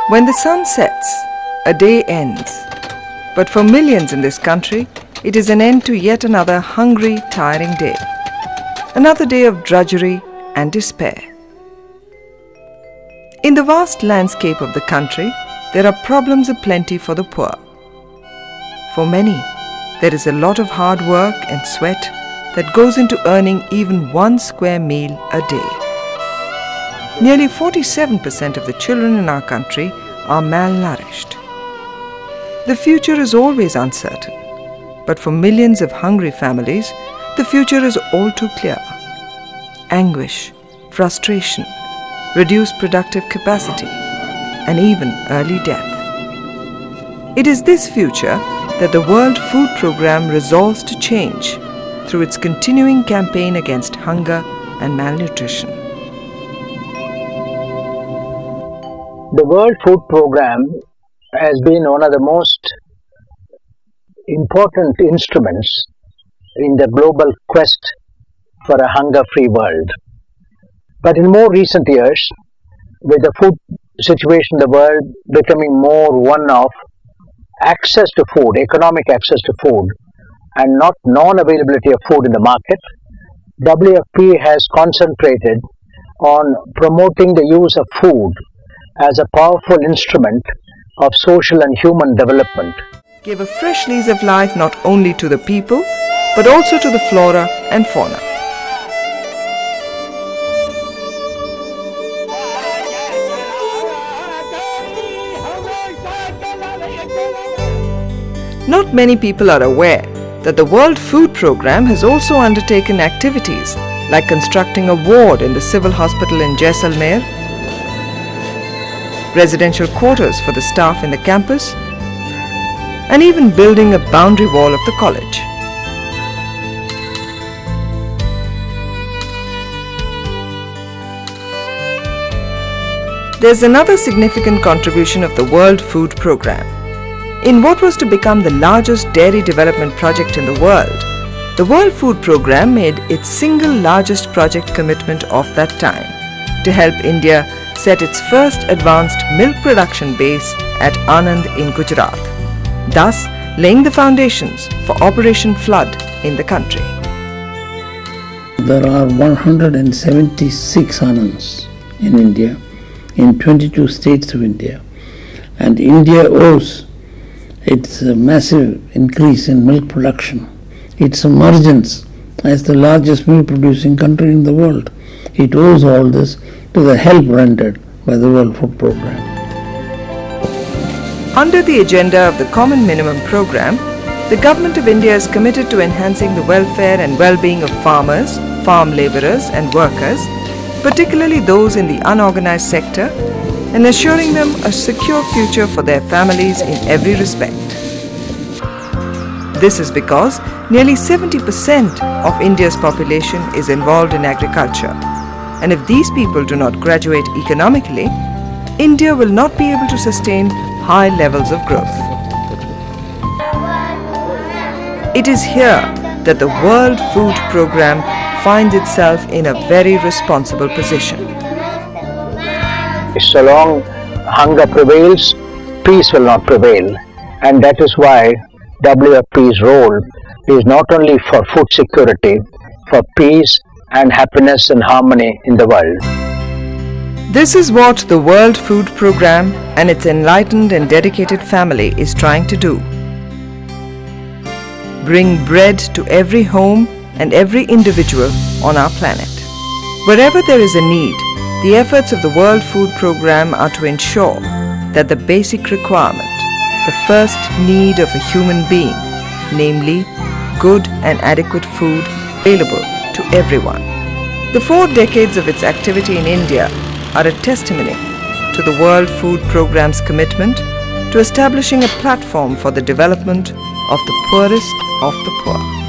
When the sun sets, a day ends. But for millions in this country, it is an end to yet another hungry, tiring day. Another day of drudgery and despair. In the vast landscape of the country, there are problems aplenty for the poor. For many, there is a lot of hard work and sweat that goes into earning even one square meal a day. Nearly 47% of the children in our country are malnourished. The future is always uncertain, but for millions of hungry families, the future is all too clear. Anguish, frustration, reduced productive capacity, and even early death. It is this future that the World Food Programme resolves to change through its continuing campaign against hunger and malnutrition. The World Food Programme has been one of the most important instruments in the global quest for a hunger-free world. But in more recent years, with the food situation in the world becoming more one of access to food, economic access to food, and not non-availability of food in the market, WFP has concentrated on promoting the use of food as a powerful instrument of social and human development. Give a fresh lease of life not only to the people, but also to the flora and fauna. Not many people are aware that the World Food Programme has also undertaken activities like constructing a ward in the civil hospital in Jaisalmer, residential quarters for the staff in the campus, and even building a boundary wall of the college. There's another significant contribution of the World Food Programme. In what was to become the largest dairy development project in the World Food Programme made its single largest project commitment of that time to help India set its first advanced milk production base at Anand in Gujarat, thus laying the foundations for Operation Flood in the country. There are 176 Anands in India, in 22 states of India, and India owes its massive increase in milk production, its emergence as the largest milk producing country in the world. It owes all this to the help rendered by the World Food Programme. Under the agenda of the Common Minimum Programme, the Government of India is committed to enhancing the welfare and well-being of farmers, farm labourers and workers, particularly those in the unorganized sector, and assuring them a secure future for their families in every respect. This is because nearly 70% of India's population is involved in agriculture, and if these people do not graduate economically, India will not be able to sustain high levels of growth. It is here that the World Food Programme finds itself in a very responsible position. So long hunger prevails, peace will not prevail, and that is why WFP's role is not only for food security, for peace and happiness and harmony in the world. This is what the World Food Programme and its enlightened and dedicated family is trying to do. Bring bread to every home and every individual on our planet. Wherever there is a need, the efforts of the World Food Programme are to ensure that the basic requirement, the first need of a human being, namely good and adequate food available to everyone. The 4 decades of its activity in India are a testimony to the World Food Programme's commitment to establishing a platform for the development of the poorest of the poor.